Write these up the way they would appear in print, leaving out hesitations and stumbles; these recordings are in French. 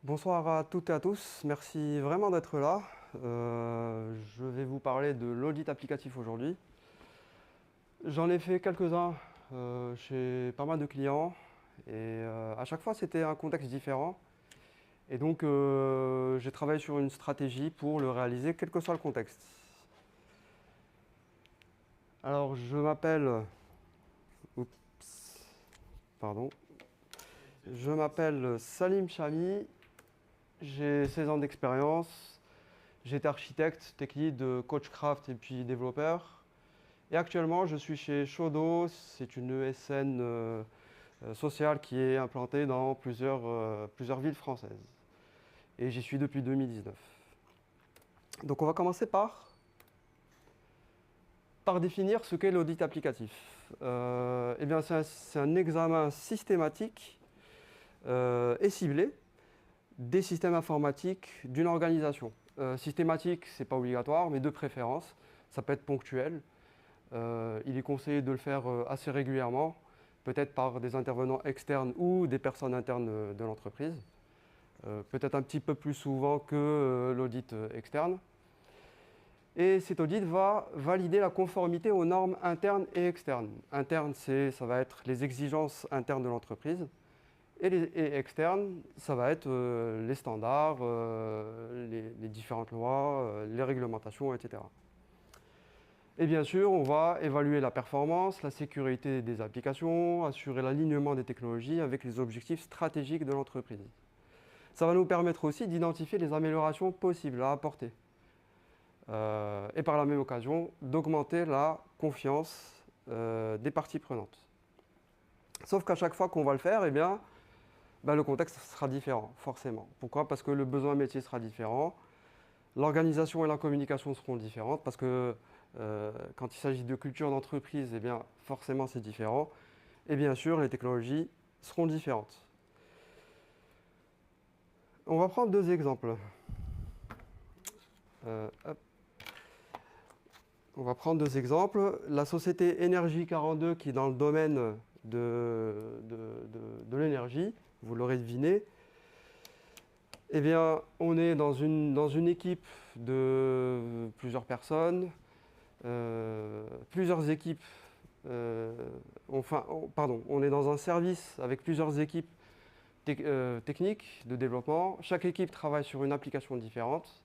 Bonsoir à toutes et à tous, merci vraiment d'être là. Je vais vous parler de l'audit applicatif aujourd'hui. J'en ai fait quelques-uns chez pas mal de clients et à chaque fois c'était un contexte différent. Et donc j'ai travaillé sur une stratégie pour le réaliser quel que soit le contexte. Alors je m'appelle... Oups, pardon. Je m'appelle Salim Chami, j'ai 16 ans d'expérience. J'étais architecte, tech lead, coachcraft et puis développeur. Et actuellement, je suis chez Shodo. C'est une ESN sociale qui est implantée dans plusieurs villes françaises. Et j'y suis depuis 2019. Donc on va commencer par définir ce qu'est l'audit applicatif. Eh bien, c'est un examen systématique et ciblé des systèmes informatiques d'une organisation. Systématique, ce n'est pas obligatoire, mais de préférence, ça peut être ponctuel. Il est conseillé de le faire assez régulièrement, peut-être par des intervenants externes ou des personnes internes de l'entreprise. Peut-être un petit peu plus souvent que l'audit externe. Et cet audit va valider la conformité aux normes internes et externes. Interne, ça va être les exigences internes de l'entreprise. Et externe, ça va être les standards, les différentes lois, les réglementations, etc. Et bien sûr, on va évaluer la performance, la sécurité des applications, assurer l'alignement des technologies avec les objectifs stratégiques de l'entreprise. Ça va nous permettre aussi d'identifier les améliorations possibles à apporter. Et par la même occasion, d'augmenter la confiance des parties prenantes. Sauf qu'à chaque fois qu'on va le faire, eh bien, le contexte sera différent, forcément. Pourquoi? Parce que le besoin métier sera différent, l'organisation et la communication seront différentes, parce que quand il s'agit de culture d'entreprise, eh bien, forcément c'est différent. Et bien sûr, les technologies seront différentes. On va prendre deux exemples. Hop. On va prendre deux exemples. La société Énergie 42 qui est dans le domaine de l'énergie, vous l'aurez deviné. Eh bien, on est dans une équipe de plusieurs personnes, plusieurs équipes, on est dans un service avec plusieurs équipes techniques de développement. Chaque équipe travaille sur une application différente,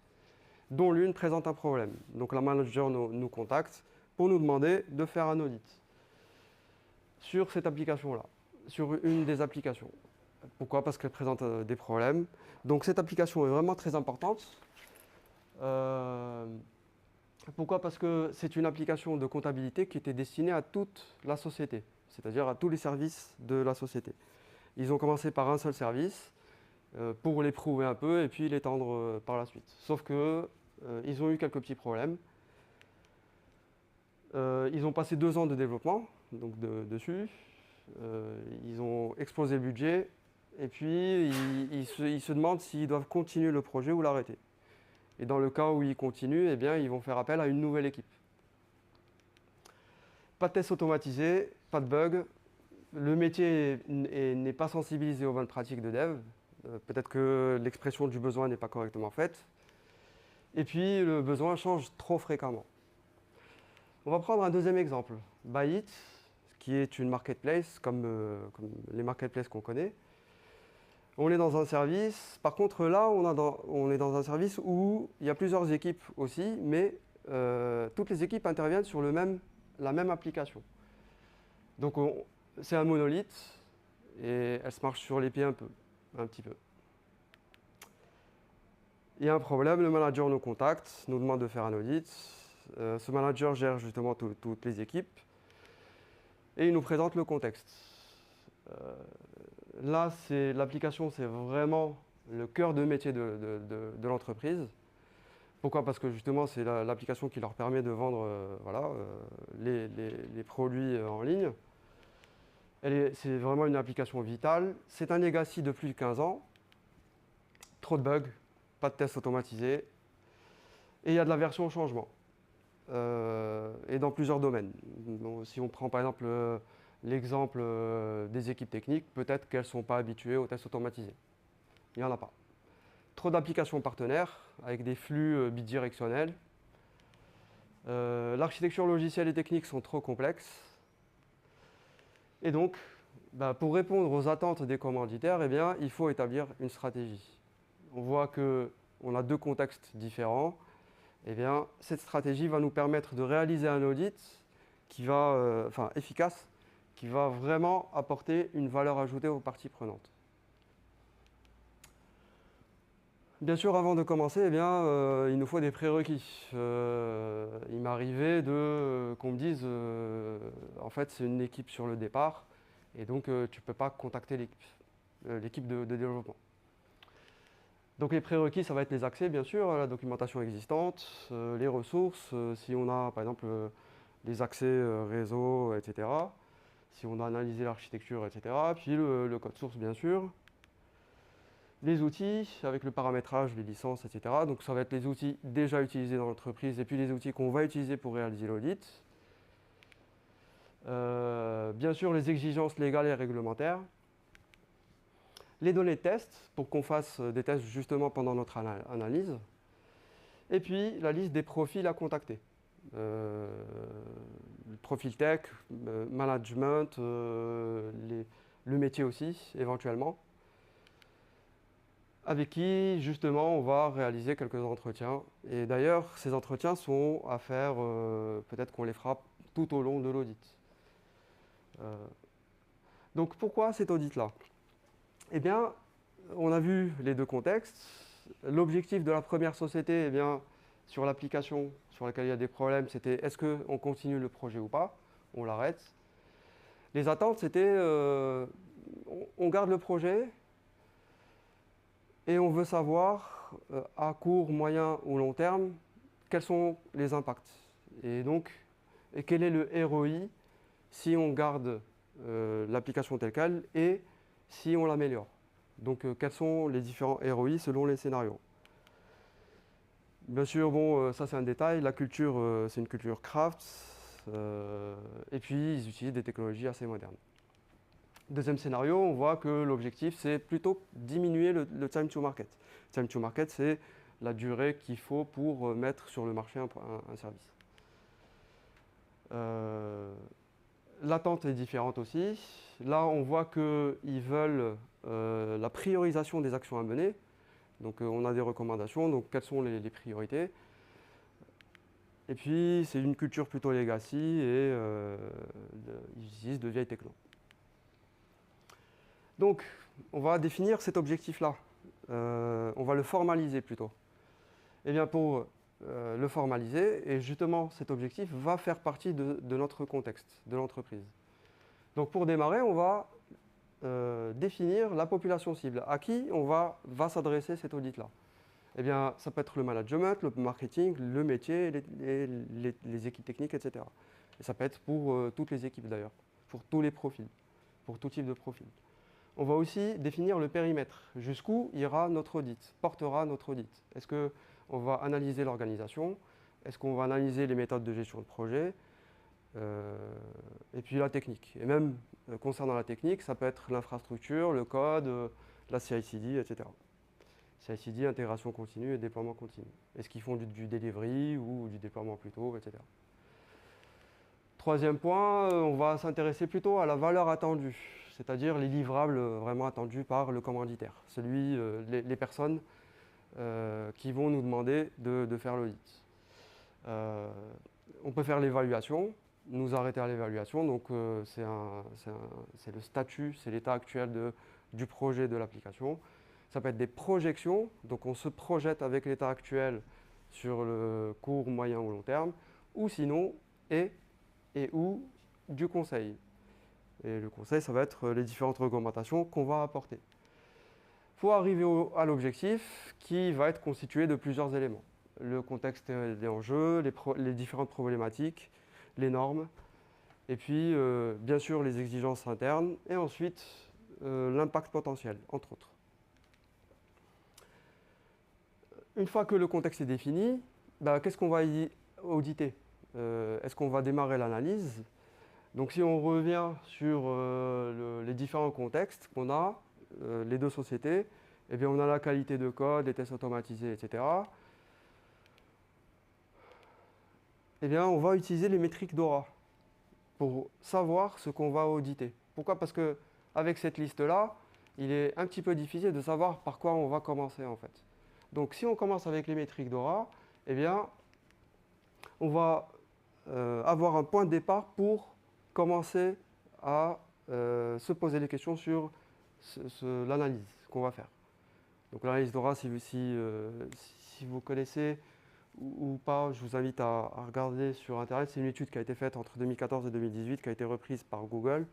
dont l'une présente un problème. Donc la manager nous contacte pour nous demander de faire un audit sur cette application-là, sur une des applications. Pourquoi? Parce qu'elle présente des problèmes. Donc cette application est vraiment très importante. Pourquoi? Parce que c'est une application de comptabilité qui était destinée à toute la société, c'est-à-dire à tous les services de la société. Ils ont commencé par un seul service pour l'éprouver un peu et puis l'étendre par la suite. Sauf que ils ont eu quelques petits problèmes. Ils ont passé 2 ans de développement donc dessus. Ils ont explosé le budget et puis ils se demandent s'ils doivent continuer le projet ou l'arrêter. Et dans le cas où ils continuent, eh bien, ils vont faire appel à une nouvelle équipe. Pas de test automatisé, pas de bug. Le métier n'est pas sensibilisé aux bonnes pratiques de dev. Peut-être que l'expression du besoin n'est pas correctement faite. Et puis, le besoin change trop fréquemment. On va prendre un deuxième exemple. Byte, qui est une marketplace, comme les marketplaces qu'on connaît. On est dans un service. Par contre, là, on est dans un service où il y a plusieurs équipes aussi, mais toutes les équipes interviennent sur la même application. Donc, c'est un monolithe et elle se marche sur les pieds un petit peu. Il y a un problème, le manager nous contacte, nous demande de faire un audit. Ce manager gère justement toutes les équipes et il nous présente le contexte. Là, l'application, c'est vraiment le cœur de métier de l'entreprise. Pourquoi? Parce que justement, c'est l'application qui leur permet de vendre les produits en ligne. C'est vraiment une application vitale. C'est un legacy de plus de 15 ans. Trop de bugs, pas de tests automatisés. Et il y a de la version au changement. Et dans plusieurs domaines. Donc, si on prend par exemple l'exemple des équipes techniques, peut-être qu'elles ne sont pas habituées aux tests automatisés. Il n'y en a pas. trop d'applications partenaires avec des flux bidirectionnels. L'architecture logicielle et technique sont trop complexes. Et donc, pour répondre aux attentes des commanditaires, eh bien, il faut établir une stratégie. On voit qu'on a deux contextes différents. Eh bien, cette stratégie va nous permettre de réaliser un audit efficace, qui va vraiment apporter une valeur ajoutée aux parties prenantes. Bien sûr, avant de commencer, eh bien, il nous faut des prérequis. Il m'arrivait qu'on me dise, en fait, c'est une équipe sur le départ, et donc tu ne peux pas contacter l'équipe de développement. Donc les prérequis, ça va être les accès, bien sûr, la documentation existante, les ressources, si on a, par exemple, les accès réseau, etc. Si on a analysé l'architecture, etc. Puis le code source, bien sûr. Les outils, avec le paramétrage, les licences, etc. Donc ça va être les outils déjà utilisés dans l'entreprise et puis les outils qu'on va utiliser pour réaliser l'audit. Bien sûr, les exigences légales et réglementaires. Les données de test, pour qu'on fasse des tests justement pendant notre analyse. Et puis la liste des profils à contacter. Le profil tech, management, le métier aussi, éventuellement, avec qui, justement, on va réaliser quelques entretiens. Et d'ailleurs, ces entretiens sont à faire, peut-être qu'on les fera tout au long de l'audit. Donc, pourquoi cet audit-là? Eh bien, on a vu les deux contextes. L'objectif de la première société, eh bien, sur l'application sur laquelle il y a des problèmes, c'était est-ce qu'on continue le projet ou pas? On l'arrête. Les attentes, c'était on garde le projet, et on veut savoir, à court, moyen ou long terme, quels sont les impacts. Et donc, quel est le ROI si on garde l'application telle qu'elle et si on l'améliore. Donc, quels sont les différents ROI selon les scénarios. Bien sûr, bon, ça c'est un détail. La culture, c'est une culture craft. Et puis, ils utilisent des technologies assez modernes. Deuxième scénario, on voit que l'objectif, c'est plutôt diminuer le time to market. Time to market, c'est la durée qu'il faut pour mettre sur le marché un service. L'attente est différente aussi. Là, on voit qu'ils veulent la priorisation des actions à mener. Donc, on a des recommandations. Donc, quelles sont les priorités? Et puis, c'est une culture plutôt legacy et ils utilisent de vieilles techno. Donc, on va définir cet objectif-là. On va le formaliser plutôt. Et bien, pour le formaliser, et justement, cet objectif va faire partie de notre contexte, de l'entreprise. Donc, pour démarrer, on va définir la population cible. À qui va s'adresser cet audit-là? Eh bien, ça peut être le management, le marketing, le métier, les équipes techniques, etc. Et ça peut être pour toutes les équipes d'ailleurs, pour tous les profils, pour tout type de profil. On va aussi définir le périmètre. Jusqu'où ira notre audit, portera notre audit. Est-ce qu'on va analyser l'organisation? Est-ce qu'on va analyser les méthodes de gestion de projet? Et puis la technique. Et même concernant la technique, ça peut être l'infrastructure, le code, la CI/CD, etc. CI/CD, intégration continue et déploiement continu. Est-ce qu'ils font du delivery ou du déploiement plutôt, etc. Troisième point, on va s'intéresser plutôt à la valeur attendue, c'est-à-dire les livrables vraiment attendus par le commanditaire, les personnes qui vont nous demander de faire l'audit. On peut faire l'évaluation, nous arrêter à l'évaluation, donc c'est le statut, c'est l'état actuel du projet de l'application. Ça peut être des projections, donc on se projette avec l'état actuel sur le court, moyen ou long terme, ou sinon, ou du conseil. Et le conseil, ça va être les différentes recommandations qu'on va apporter. Pour arriver à l'objectif qui va être constitué de plusieurs éléments. Le contexte des enjeux, les différentes problématiques, les normes, et puis bien sûr les exigences internes, et ensuite l'impact potentiel, entre autres. Une fois que le contexte est défini, qu'est-ce qu'on va y auditer? Est-ce qu'on va démarrer l'analyse? Donc si on revient sur les différents contextes qu'on a, les deux sociétés, Eh bien, on a la qualité de code, les tests automatisés, etc. Eh bien, on va utiliser les métriques DORA pour savoir ce qu'on va auditer. Pourquoi? Parce qu'avec cette liste-là, il est un petit peu difficile de savoir par quoi on va commencer en fait. Donc si on commence avec les métriques DORA, eh bien, on va avoir un point de départ pour commencer à se poser des questions sur l'analyse qu'on va faire. Donc l'analyse DORA, si vous connaissez ou pas, je vous invite à regarder sur Internet. C'est une étude qui a été faite entre 2014 et 2018, qui a été reprise par Google.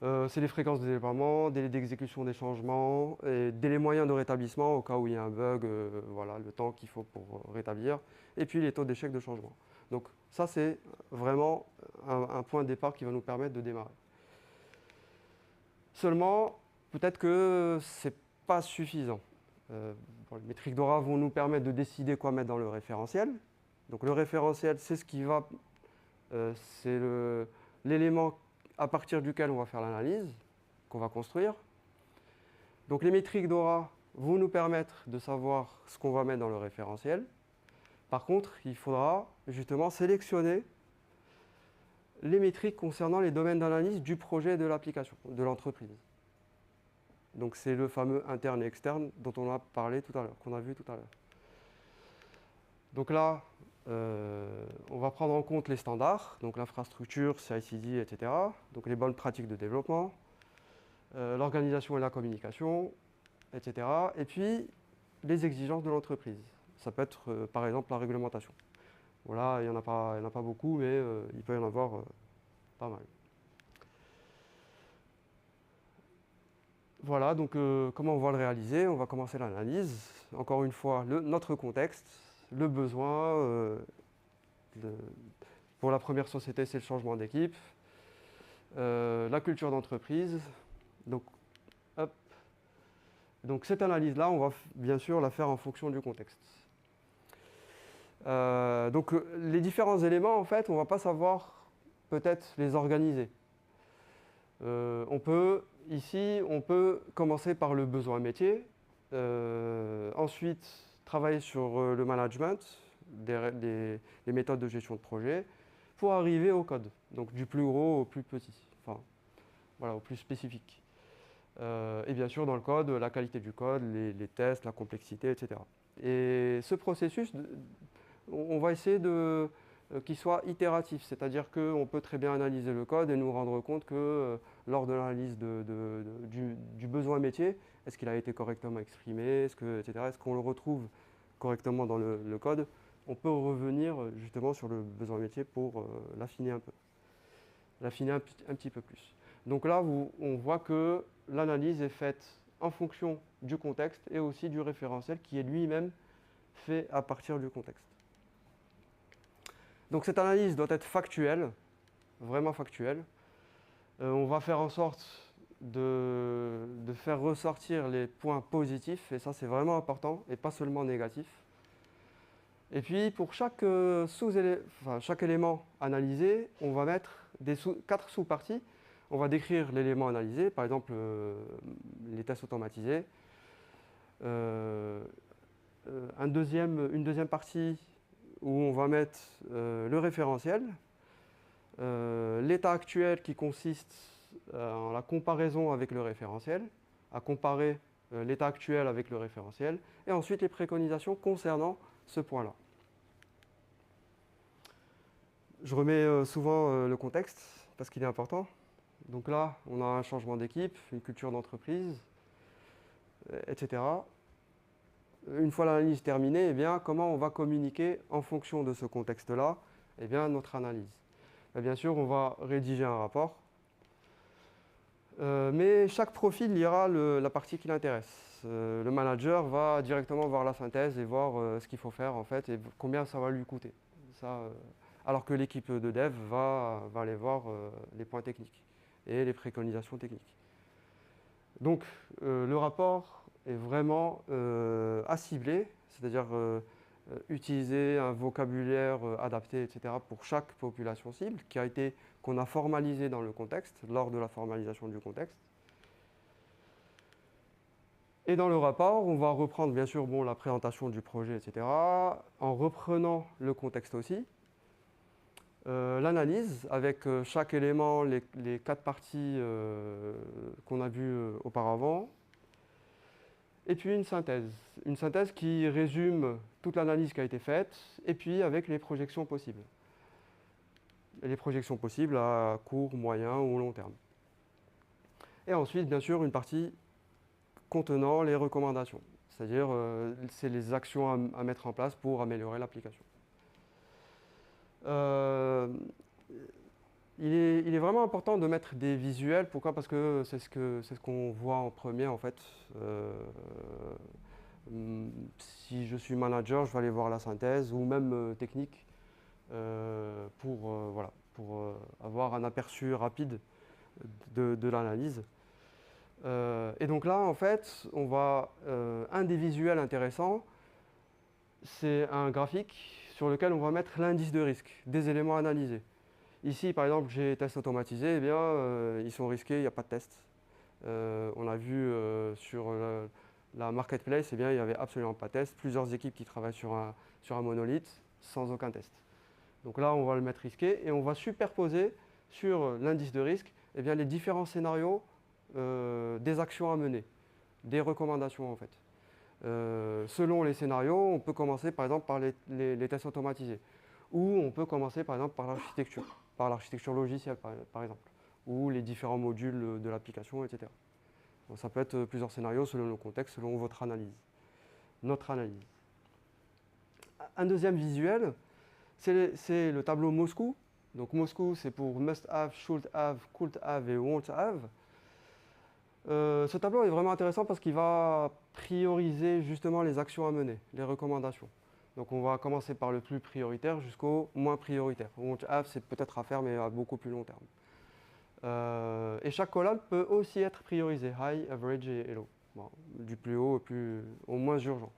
C'est les fréquences de déploiement, délai d'exécution des changements, et délai moyen de rétablissement au cas où il y a un bug, voilà, le temps qu'il faut pour rétablir, et puis les taux d'échec de changement. Donc ça, c'est vraiment un point de départ qui va nous permettre de démarrer. Seulement, peut-être que ce n'est pas suffisant. Les métriques DORA vont nous permettre de décider quoi mettre dans le référentiel. Donc le référentiel, c'est ce qui va, c'est l'élément à partir duquel on va faire l'analyse, qu'on va construire. Donc les métriques DORA vont nous permettre de savoir ce qu'on va mettre dans le référentiel. Par contre, il faudra justement sélectionner les métriques concernant les domaines d'analyse du projet et de l'application, de l'entreprise. Donc c'est le fameux interne et externe dont on a parlé tout à l'heure, qu'on a vu tout à l'heure. Donc là, on va prendre en compte les standards, donc l'infrastructure, CI/CD, etc. Donc les bonnes pratiques de développement, l'organisation et la communication, etc. Et puis les exigences de l'entreprise. Ça peut être par exemple la réglementation. Voilà, il n'y en a pas beaucoup, mais il peut y en avoir pas mal. Voilà, donc comment on va le réaliser? On va commencer l'analyse. Encore une fois, notre contexte, le besoin. Pour la première société, c'est le changement d'équipe. La culture d'entreprise. Donc, hop. Donc cette analyse-là, on va bien sûr la faire en fonction du contexte. Donc les différents éléments, en fait, on ne va pas savoir peut-être les organiser. Ici, on peut commencer par le besoin métier, ensuite travailler sur le management, les méthodes de gestion de projet, pour arriver au code, donc du plus gros au plus petit, enfin voilà, au plus spécifique. Et bien sûr, dans le code, la qualité du code, les tests, la complexité, etc. Et ce processus, on va essayer qu'il soit itératif, c'est-à-dire qu'on peut très bien analyser le code et nous rendre compte que lors de l'analyse du besoin métier, est-ce qu'il a été correctement exprimé, est-ce qu'on le retrouve correctement dans le code, on peut revenir justement sur le besoin métier pour l'affiner un peu, l'affiner un petit peu plus. Donc là, on voit que l'analyse est faite en fonction du contexte et aussi du référentiel qui est lui-même fait à partir du contexte. Donc cette analyse doit être factuelle, vraiment factuelle. On va faire en sorte de faire ressortir les points positifs, et ça c'est vraiment important, et pas seulement négatifs. Et puis pour chaque élément analysé, on va mettre 4 sous-parties. On va décrire l'élément analysé, par exemple les tests automatisés. Une deuxième partie où on va mettre le référentiel, l'état actuel qui consiste en la comparaison avec le référentiel, à comparer l'état actuel avec le référentiel, et ensuite les préconisations concernant ce point-là. Je remets souvent le contexte parce qu'il est important. Donc là, on a un changement d'équipe, une culture d'entreprise, etc. Une fois l'analyse terminée, eh bien, comment on va communiquer en fonction de ce contexte-là, eh bien, notre analyse. Et bien sûr, on va rédiger un rapport, mais chaque profil lira la partie qui l'intéresse. Le manager va directement voir la synthèse et voir ce qu'il faut faire en fait et combien ça va lui coûter. Alors que l'équipe de dev va aller voir les points techniques et les préconisations techniques. Donc le rapport est vraiment à cibler, c'est-à-dire utiliser un vocabulaire adapté, etc. pour chaque population cible qu'on a formalisé dans le contexte, lors de la formalisation du contexte. Et dans le rapport, on va reprendre bien sûr la présentation du projet, etc., en reprenant le contexte aussi, l'analyse avec chaque élément, les 4 parties qu'on a vues auparavant, et puis une synthèse qui résume toute l'analyse qui a été faite, et puis avec les projections possibles. Et les projections possibles à court, moyen ou long terme. Et ensuite, bien sûr, une partie contenant les recommandations, c'est-à-dire c'est les actions à mettre en place pour améliorer l'application. Il est vraiment important de mettre des visuels. Pourquoi? Parce que c'est ce qu'on voit en premier en fait. Si je suis manager, je vais aller voir la synthèse ou même technique pour avoir un aperçu rapide de l'analyse. Et donc là, en fait, un des visuels intéressants, c'est un graphique sur lequel on va mettre l'indice de risque des éléments analysés. Ici, par exemple, j'ai tests automatisés, eh bien, ils sont risqués, il n'y a pas de test. On a vu sur la marketplace, eh bien, il n'y avait absolument pas de test. Plusieurs équipes qui travaillent sur un monolithe sans aucun test. Donc là, on va le mettre risqué et on va superposer sur l'indice de risque eh bien, les différents scénarios des actions à mener, des recommandations en fait. Selon les scénarios, on peut commencer par exemple par les tests automatisés, ou on peut commencer par exemple par l'architecture logicielle par exemple, ou les différents modules de l'application, etc. Donc, ça peut être plusieurs scénarios selon le contexte, selon votre analyse, notre analyse. Un deuxième visuel, c'est le tableau Moscou. Donc Moscou, c'est pour must have, should have, could have et won't have. Ce tableau est vraiment intéressant parce qu'il va prioriser justement les actions à mener, les recommandations. Donc on va commencer par le plus prioritaire jusqu'au moins prioritaire. Won't have, c'est peut-être à faire, mais à beaucoup plus long terme. Et chaque colonne peut aussi être priorisée, high, average et low. Bon, du plus haut au moins urgent.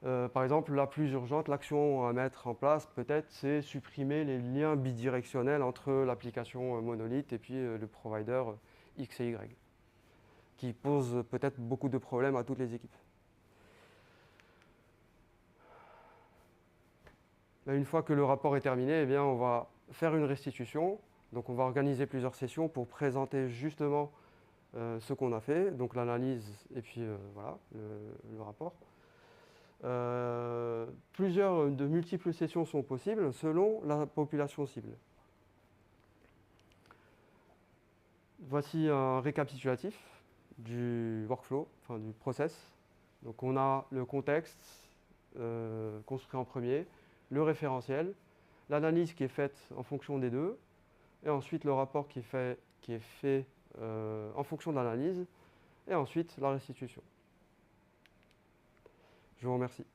Par exemple, la plus urgente, l'action à mettre en place, peut-être, c'est supprimer les liens bidirectionnels entre l'application monolithe et puis le provider X et Y, qui pose peut-être beaucoup de problèmes à toutes les équipes. Là, une fois que le rapport est terminé, eh bien, on va faire une restitution. Donc on va organiser plusieurs sessions pour présenter justement ce qu'on a fait, donc l'analyse et puis voilà, le rapport. De multiples sessions sont possibles selon la population cible. Voici un récapitulatif du workflow, enfin du process. Donc on a le contexte construit en premier, le référentiel, l'analyse qui est faite en fonction des deux, et ensuite le rapport qui est fait en fonction de l'analyse, et ensuite la restitution. Je vous remercie.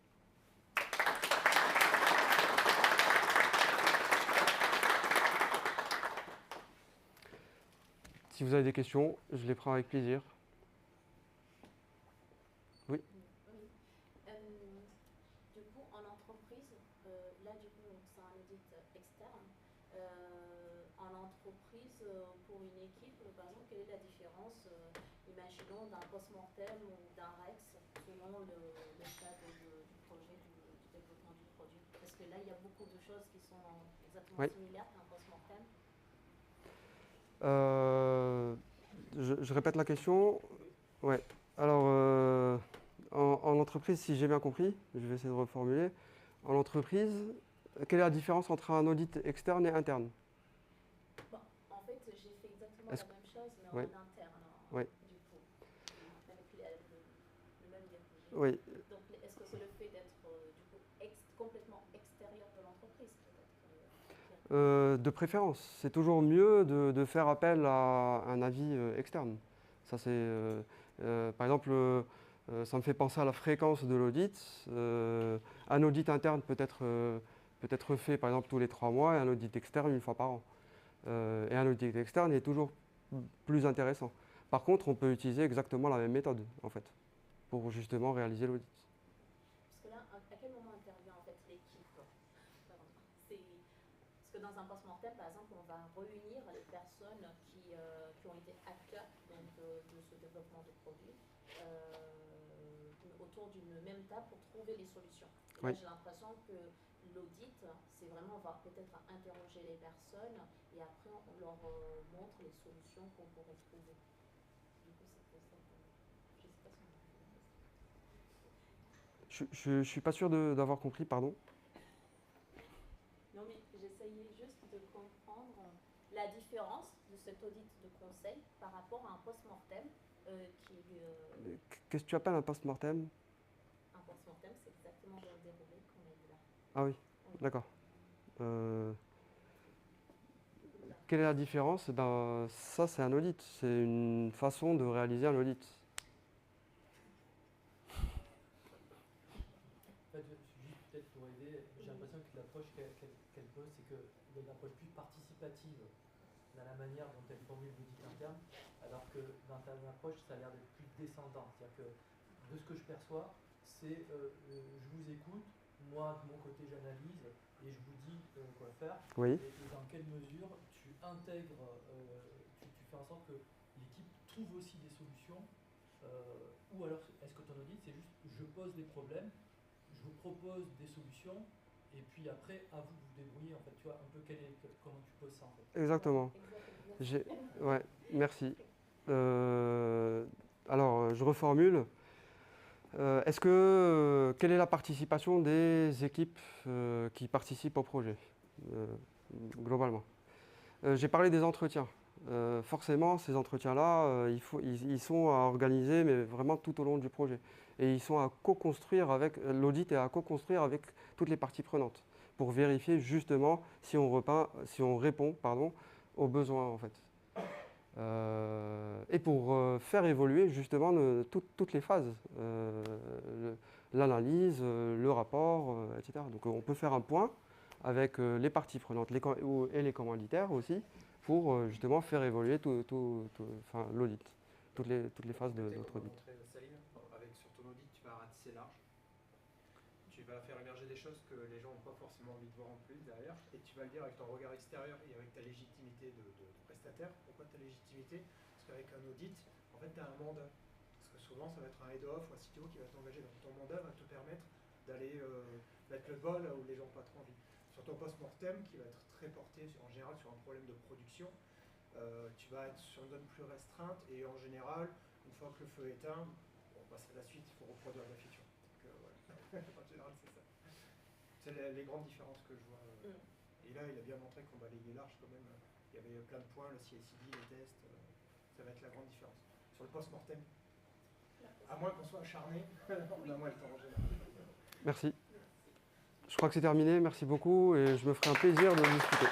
Si vous avez des questions, je les prends avec plaisir. Oui. Oui. Du coup, en entreprise, là, du coup, c'est un audit externe. En entreprise, pour une équipe, par exemple, quelle est la différence, imaginons, d'un post-mortem ou d'un REX, selon le stade du projet, du développement du produit? Parce que là, il y a beaucoup de choses qui sont exactement similaires qu'un post-mortem. Je répète la question. Ouais. Alors, en entreprise, si j'ai bien compris, je vais essayer de reformuler. En entreprise, quelle est la différence entre un audit externe et interne? Bon, en fait, j'ai fait exactement la même chose, mais en interne, du coup, avec le même diapositive. Oui. Donc, est-ce que c'est le fait d'être du coup complètement extérieur de l'entreprise, peut-être De préférence. C'est toujours mieux de faire appel à un avis externe. Ça, par exemple, ça me fait penser à la fréquence de l'audit. Un audit interne peut être fait, par exemple, tous les 3 mois et un audit externe une fois par an. Et un audit externe est toujours plus intéressant. Par contre, on peut utiliser exactement la même méthode, en fait, pour justement réaliser l'audit. Parce que là, à quel moment intervient en fait l'équipe? Parce que dans un post-mortem, par exemple, on va réunir les personnes qui ont été acteurs donc, de ce développement de produit. autour d'une même table pour trouver les solutions. Et Oui. là, j'ai l'impression que l'audit, c'est vraiment, on va peut-être interroger les personnes et après on leur montre les solutions qu'on pourrait trouver. Du coup, c'est pour ça que je sais pas si on a fait la question. Je suis pas sûr d'avoir compris, pardon. Non, mais j'essayais juste de comprendre la différence de cet audit de conseil par rapport à un post-mortem qui Qu'est-ce que tu appelles un post-mortem? un post-mortem, c'est exactement le déroulé qu'on a dit là. Ah oui, d'accord. Quelle est la différence? Ben, ça, c'est un audit. C'est une façon de réaliser un audit. En fait, juste peut-être pour aider, j'ai l'impression que l'approche qu'elle pose, c'est qu'il y a une approche plus participative dans la manière dont elle formule l'audit interne, alors que dans ta approche, ça a l'air d'être plus descendant. C'est-à-dire que de ce que je perçois, c'est je vous écoute, moi de mon côté j'analyse et je vous dis quoi faire. Oui. Et dans quelle mesure tu intègres, tu fais en sorte que l'équipe trouve aussi des solutions, ou alors est-ce que ton audit c'est juste je pose les problèmes, je vous propose des solutions et puis après à vous de vous débrouiller en fait, tu vois un peu comment tu poses ça en fait. Exactement. Ouais, merci. Alors, je reformule. Quelle est la participation des équipes qui participent au projet, globalement? J'ai parlé des entretiens. Forcément, ces entretiens-là, ils sont à organiser, mais vraiment tout au long du projet. Et ils sont à co-construire avec, l'audit est à co-construire avec toutes les parties prenantes pour vérifier justement si on répond aux besoins en fait. Et pour faire évoluer justement toutes les phases, l'analyse, le rapport, etc. Donc on peut faire un point avec les parties prenantes et les commanditaires aussi pour justement faire évoluer l'audit, toutes les phases de notre audit. Avec sur ton audit, tu vas ratisser large. Tu vas faire émerger des choses que les gens n'ont pas forcément envie de voir en plus derrière, et tu vas le dire avec ton regard extérieur et avec ta légitimité de prestataire. Pourquoi ta légitimité? Parce qu'avec un audit, en fait, tu as un mandat. Parce que souvent, ça va être un head-off ou un CTO qui va t'engager. Donc ton mandat va te permettre d'aller mettre le bol là où les gens n'ont pas trop envie. Sur ton post-mortem, qui va être très porté en général sur un problème de production, tu vas être sur une zone plus restreinte et en général, une fois que le feu est éteint, on passe à la suite, il faut reproduire de la fiction. Donc, en général, c'est ça. C'est les grandes différences que je vois. Et là, il a bien montré qu'on balayait large quand même. Il y avait plein de points, le CI/CD, les tests. Ça va être la grande différence. Sur le post-mortem, à moins qu'on soit acharné, on a moins le temps en général. Merci. Je crois que c'est terminé. Merci beaucoup et je me ferai un plaisir de discuter.